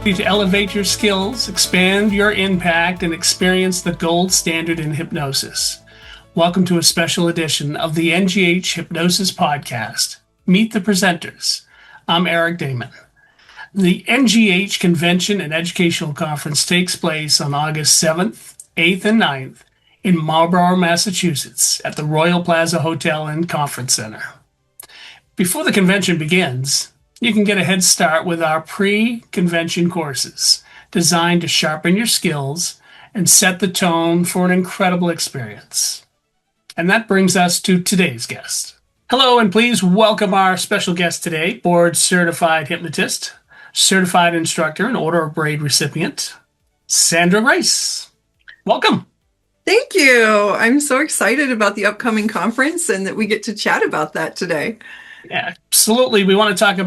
you to elevate your skills, expand your impact, and experience the gold standard in hypnosis. Welcome to a special edition of the NGH Hypnosis Podcast. Meet the presenters. I'm Eric Damon. The NGH Convention and Educational Conference takes place on August 7th, 8th, and 9th in Marlborough, Massachusetts at the Royal Plaza Hotel and Conference Center. Before the convention begins, you can get a head start with our pre-convention courses designed to sharpen your skills and set the tone for an incredible experience. And that brings us to today's guest. Hello, and please welcome our special guest today, board-certified hypnotist, certified instructor, and Order of Braid recipient, Sandra Grace. Welcome. Thank you. I'm so excited about the upcoming conference and that we get to chat about that today. Yeah, absolutely. We want to talk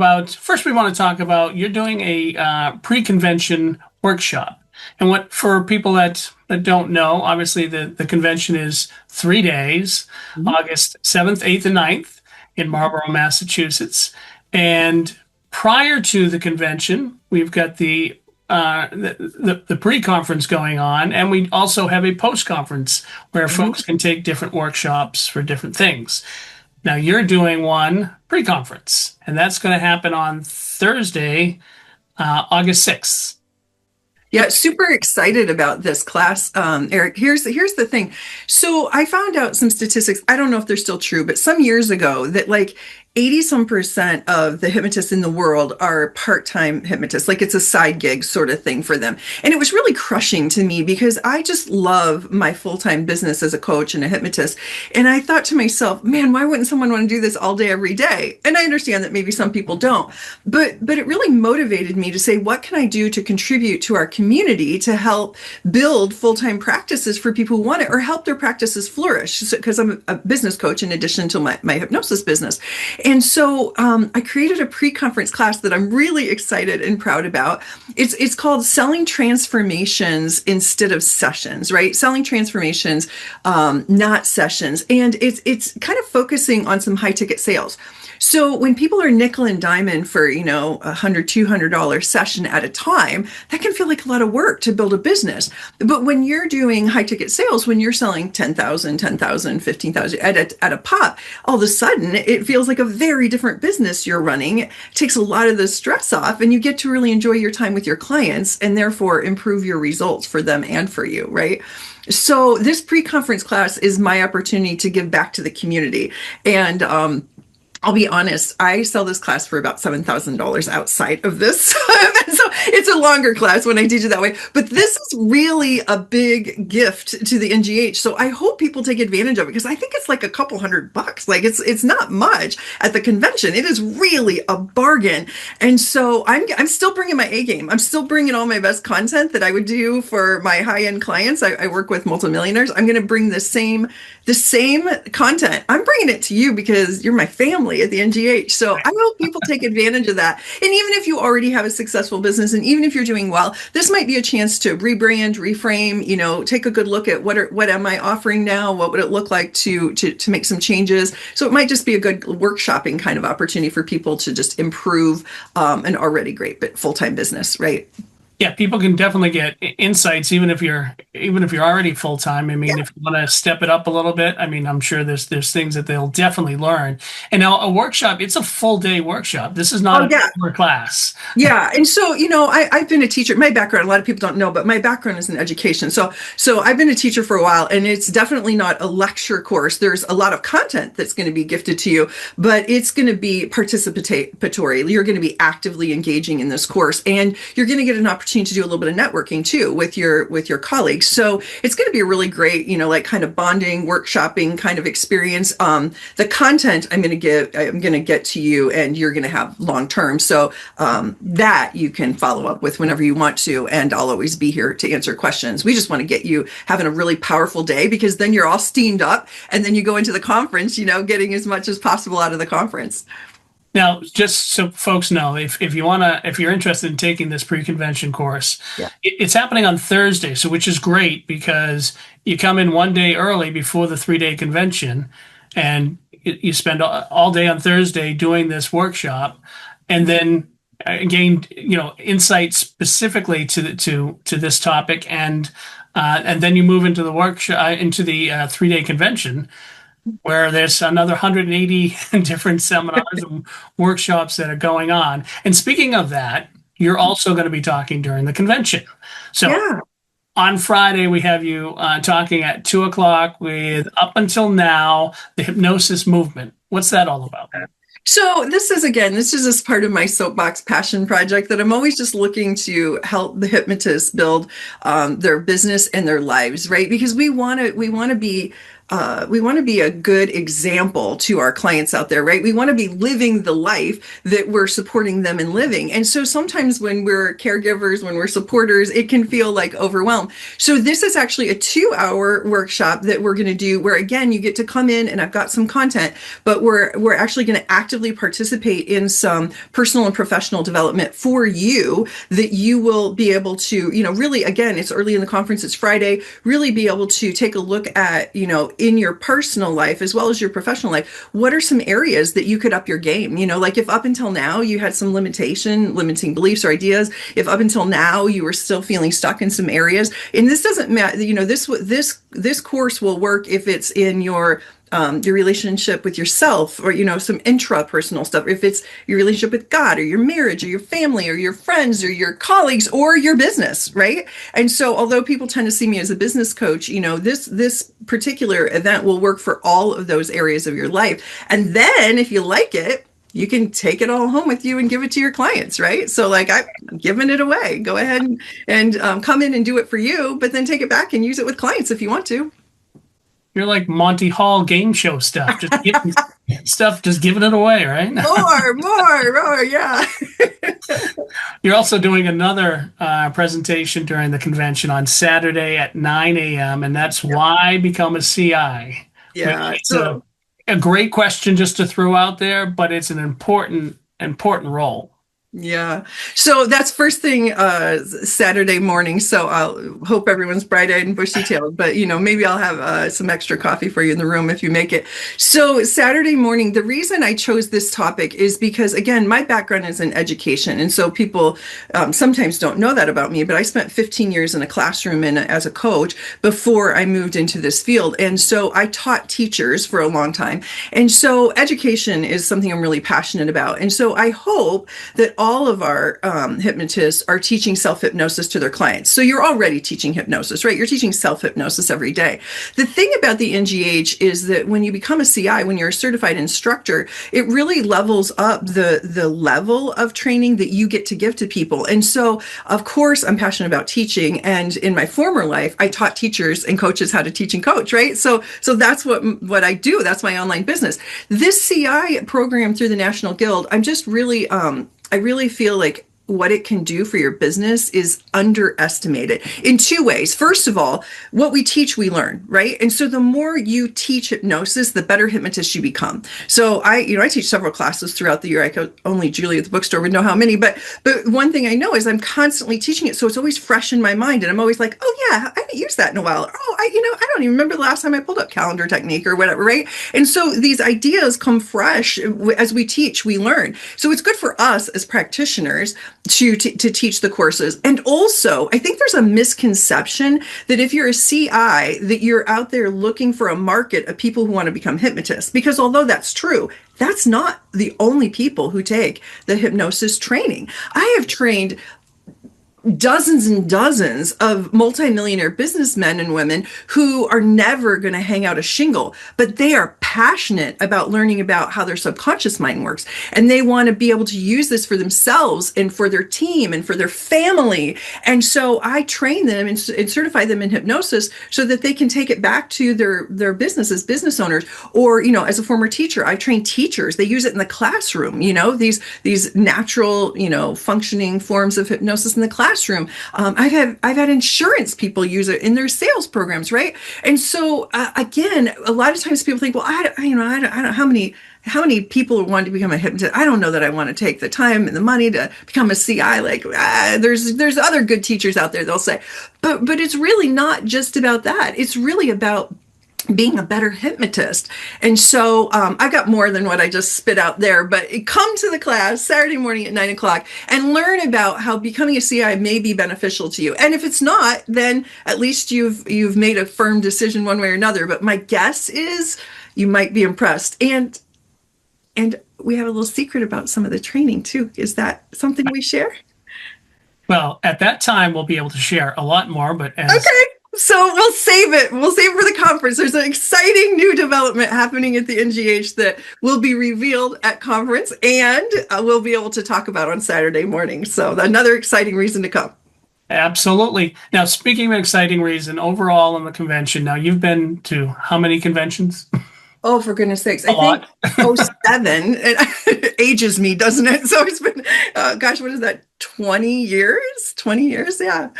about you're doing a pre-convention workshop. And what for people that don't know, obviously the convention is 3 days, August 7th, 8th, and 9th in Marlborough, Massachusetts. And prior to the convention, we've got the pre-conference going on, and we also have a post-conference where folks can take different workshops for different things. Now, you're doing one pre-conference, and that's going to happen on Thursday, August 6th. Yeah, super excited about this class, Eric. Here's the thing. So I found out some statistics. I don't know if they're still true, but some years ago that like 80% of the hypnotists in the world are part-time hypnotists. Like it's a side gig sort of thing for them. And it was really crushing to me because I just love my full-time business as a coach and a hypnotist. And I thought to myself, man, why wouldn't someone want to do this all day, every day? And I understand that maybe some people don't, but it really motivated me to say, what can I do to contribute to our community to help build full-time practices for people who want it or help their practices flourish? Because I'm a business coach in addition to my hypnosis business. And so I created a pre-conference class that I'm really excited and proud about. It's called Selling Transformations Instead of Sessions, right? Selling Transformations, not sessions. And it's kind of focusing on some high ticket sales. So when people are nickel and diamond for, $100, $200 session at a time, that can feel like a lot of work to build a business. But when you're doing high ticket sales, when you're selling 10,000, 15,000 at a pop, all of a sudden it feels like a very different business you're running. It takes a lot of the stress off and you get to really enjoy your time with your clients and therefore improve your results for them and for you, right? So this pre-conference class is my opportunity to give back to the community. And I'll be honest, I sell this class for about $7,000 outside of this. So it's a longer class when I teach it that way. But this is really a big gift to the NGH. So I hope people take advantage of it because I think it's like a couple $100. Like it's not much at the convention. It is really a bargain. And so I'm still bringing my A game. I'm still bringing all my best content that I would do for my high-end clients. I work with multimillionaires. I'm going to bring the same content. I'm bringing it to you because you're my family at the NGH. So I hope people take advantage of that. And even if you already have a successful business and even if you're doing well, this might be a chance to rebrand, reframe, take a good look at what am I offering now? What would it look like to make some changes? So it might just be a good workshopping kind of opportunity for people to just improve an already great but full-time business, right? Yeah, people can definitely get insights, even if you're already full time. I mean, if you want to step it up a little bit, I mean, I'm sure there's things that they'll definitely learn. And now a workshop, it's a full day workshop. This is not a class. Yeah, and so I've been a teacher. My background, a lot of people don't know, but my background is in education. So I've been a teacher for a while, and it's definitely not a lecture course. There's a lot of content that's going to be gifted to you, but it's going to be participatory. You're going to be actively engaging in this course, and you're going to get an opportunity to do a little bit of networking too with your colleagues. So it's going to be a really great, like kind of bonding, workshopping kind of experience. The content I'm going to get to you and you're going to have long term. So that you can follow up with whenever you want to. And I'll always be here to answer questions. We just want to get you having a really powerful day because then you're all steamed up and then you go into the conference, getting as much as possible out of the conference. Now, just so folks know, if you're interested in taking this pre-convention course, it's happening on Thursday, so which is great because you come in one day early before the 3-day convention, and you spend all day on Thursday doing this workshop, and then gained insight specifically to this topic, and then you move into the workshop, into the 3-day convention, where there's another 180 different seminars and workshops that are going on. And speaking of that, you're also going to be talking during the convention. So Yeah. on Friday, we have you talking at 2:00 with Up Until Now, the Hypnosis Movement. What's that all about? So this is as part of my soapbox passion project that I'm always just looking to help the hypnotists build their business and their lives, right? Because we want to be a good example to our clients out there, right? We want to be living the life that we're supporting them in living. And so sometimes when we're caregivers, when we're supporters, it can feel like overwhelm. So this is actually a 2-hour workshop that we're going to do where, again, you get to come in and I've got some content, but we're actually going to actively participate in some personal and professional development for you that you will be able to, really, again, it's early in the conference, it's Friday, really be able to take a look at, in your personal life as well as your professional life, what are some areas that you could up your game? Like if up until now you had some limiting beliefs or ideas, if up until now you were still feeling stuck in some areas, and this doesn't matter, this course will work if it's in your relationship with yourself, or some intrapersonal stuff, if it's your relationship with God or your marriage or your family or your friends or your colleagues or your business, right? And so although people tend to see me as a business coach, this particular event will work for all of those areas of your life. And then if you like it, you can take it all home with you and give it to your clients, right? So like I'm giving it away. Go ahead and come in and do it for you, but then take it back and use it with clients if you want to. You're like Monty Hall game show stuff, just giving it away, right? More, yeah. You're also doing another presentation during the convention on Saturday at 9 a.m., and that's why become a CI. Yeah. It's a great question just to throw out there, but it's an important role. Yeah. So that's first thing Saturday morning. So I'll hope everyone's bright-eyed and bushy-tailed, but maybe I'll have some extra coffee for you in the room if you make it. So Saturday morning, the reason I chose this topic is because, again, my background is in education. And so people sometimes don't know that about me, but I spent 15 years in a classroom and as a coach before I moved into this field. And so I taught teachers for a long time. And so education is something I'm really passionate about. And so I hope that all of our hypnotists are teaching self-hypnosis to their clients. So you're already teaching hypnosis, right? You're teaching self-hypnosis every day. The thing about the NGH is that when you become a CI, when you're a certified instructor, it really levels up the level of training that you get to give to people. And so, of course, I'm passionate about teaching. And in my former life, I taught teachers and coaches how to teach and coach, right? So that's what I do. That's my online business. This CI program through the National Guild, I'm just really I really feel like what it can do for your business is underestimated in 2 ways. First of all, what we teach, we learn, right? And so the more you teach hypnosis, the better hypnotist you become. So I teach several classes throughout the year. I could only Julie at the bookstore would know how many, but one thing I know is I'm constantly teaching it. So it's always fresh in my mind. And I'm always like, oh yeah, I haven't used that in a while. Oh, I don't even remember the last time I pulled up calendar technique or whatever, right? And so these ideas come fresh as we teach, we learn. So it's good for us as practitioners to teach the courses. And also, I think there's a misconception that if you're a CI, that you're out there looking for a market of people who want to become hypnotists. Because although that's true, that's not the only people who take the hypnosis training. I have trained dozens and dozens of multimillionaire businessmen and women who are never going to hang out a shingle, but they are passionate about learning about how their subconscious mind works. And they want to be able to use this for themselves and for their team and for their family. And so I train them and certify them in hypnosis so that they can take it back to their business as business owners. Or, as a former teacher, I've trained teachers. They use it in the classroom, these natural, functioning forms of hypnosis in the classroom. I've had insurance people use it in their sales programs, right? And so again, a lot of times people think, well, I don't know how many people want to become a hypnotist. I don't know that I want to take the time and the money to become a CI. Like there's other good teachers out there, they'll say, but it's really not just about that. It's really about being a better hypnotist. And so I got more than what I just spit out there, but come to the class Saturday morning at 9 o'clock and learn about how becoming a CI may be beneficial to you. And if it's not, then at least you've made a firm decision one way or another. But my guess is you might be impressed. And we have a little secret about some of the training too. Is that something we share? Well, at that time, we'll be able to share a lot more, but okay. So we'll save it. We'll save it for the conference. There's an exciting new development happening at the NGH that will be revealed at conference, and we'll be able to talk about on Saturday morning. So another exciting reason to come. Absolutely. Now, speaking of exciting reason, overall in the convention, now you've been to how many conventions? Oh, for goodness sakes. I think 07. It ages me, doesn't it? So it's been, gosh, what is that? 20 years? 20 years? Yeah.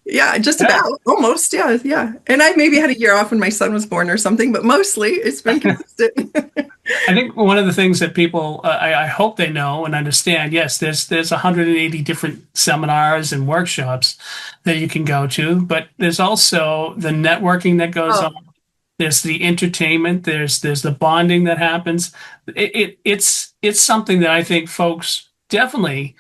Yeah, just about. Almost. Yeah. Yeah. And I maybe had a year off when my son was born or something, but mostly it's been consistent. I think one of the things that people, I hope they know and understand, yes, there's 180 different seminars and workshops that you can go to, but there's also the networking that goes on. There's the entertainment. There's the bonding that happens. It's something that I think folks definitely,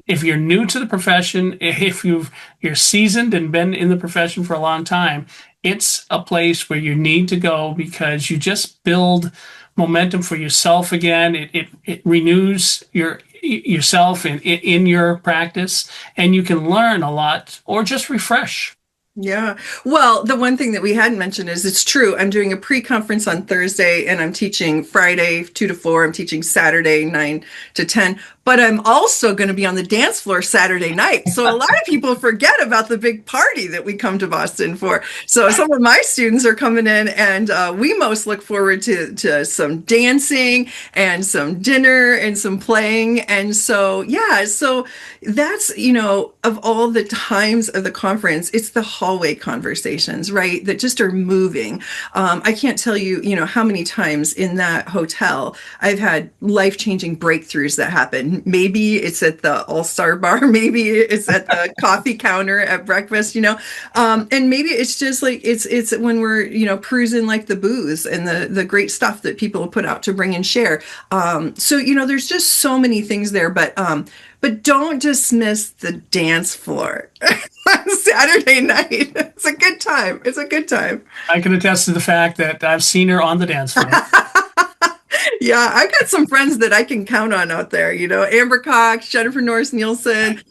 if you're new to the profession, if you're seasoned and been in the profession for a long time, it's a place where you need to go because you just build momentum for yourself again. It renews yourself in your practice, and you can learn a lot or just refresh. Yeah. Well, the one thing that we hadn't mentioned is it's true. I'm doing a pre-conference on Thursday and I'm teaching Friday 2 to 4. I'm teaching Saturday 9 to 10. But I'm also going to be on the dance floor Saturday night. So a lot of people forget about the big party that we come to Boston for. So some of my students are coming in, and we most look forward to some dancing and some dinner and some playing. And so, yeah, so that's, of all the times of the conference, it's the hallway conversations, right? That just are moving. I can't tell you, how many times in that hotel I've had life-changing breakthroughs that happen. Maybe it's at the All-Star Bar, maybe it's at the coffee counter at breakfast, and maybe it's just like it's when we're cruising like the booze and the great stuff that people put out to bring and share. So there's just so many things there, but don't dismiss the dance floor on Saturday night. It's a good time. It's a good time. I can attest to the fact that I've seen her on the dance floor. Yeah, I got some friends that I can count on out there. Amber Cox, Jennifer Norris Nielsen.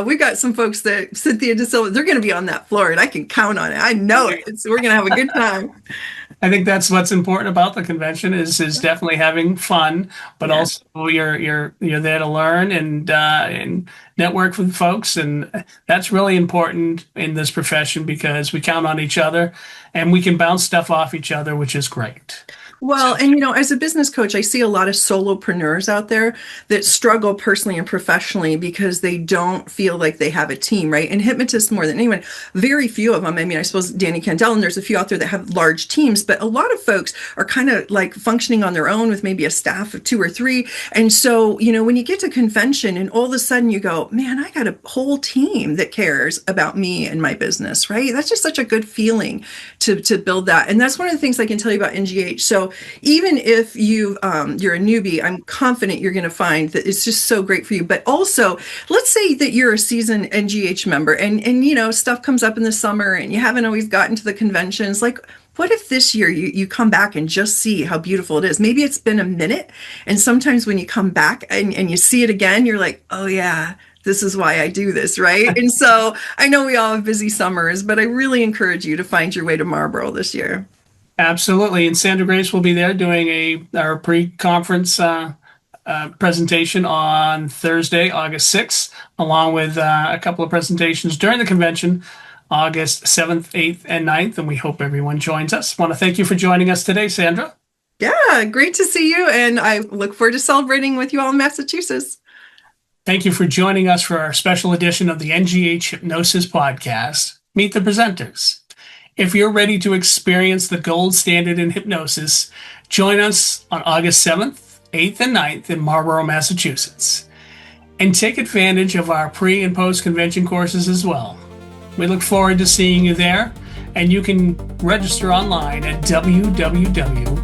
We got some folks that Cynthia DeSilva. They're going to be on that floor, and I can count on it. I know it. We're going to have a good time. I think that's what's important about the convention is definitely having fun, but also you're there to learn and network with folks, and that's really important in this profession because we count on each other and we can bounce stuff off each other, which is great. Well, and as a business coach, I see a lot of solopreneurs out there that struggle personally and professionally because they don't feel like they have a team, right? And hypnotists more than anyone, very few of them. I mean, I suppose Danny Candel, and there's a few out there that have large teams, but a lot of folks are kind of like functioning on their own with maybe a staff of 2 or 3. And so, when you get to convention and all of a sudden you go, man, I got a whole team that cares about me and my business, right? That's just such a good feeling to build that. And that's one of the things I can tell you about NGH. So even if you're a newbie, I'm confident you're going to find that it's just so great for you. But also, let's say that you're a seasoned NGH member and stuff comes up in the summer and you haven't always gotten to the conventions. Like, what if this year you come back and just see how beautiful it is? Maybe it's been a minute. And sometimes when you come back and you see it again, you're like, oh yeah, this is why I do this, right? And so I know we all have busy summers, but I really encourage you to find your way to Marlborough this year. Absolutely. And Sandra Grace will be there doing our pre-conference presentation on Thursday, August 6th, along with a couple of presentations during the convention, August 7th, 8th, and 9th. And we hope everyone joins us. I want to thank you for joining us today, Sandra. Yeah, great to see you. And I look forward to celebrating with you all in Massachusetts. Thank you for joining us for our special edition of the NGH Hypnosis podcast. Meet the presenters. If you're ready to experience the gold standard in hypnosis, join us on August 7th, 8th, and 9th in Marlborough, Massachusetts. And take advantage of our pre- and post-convention courses as well. We look forward to seeing you there. and you can register online at www.ngh.org.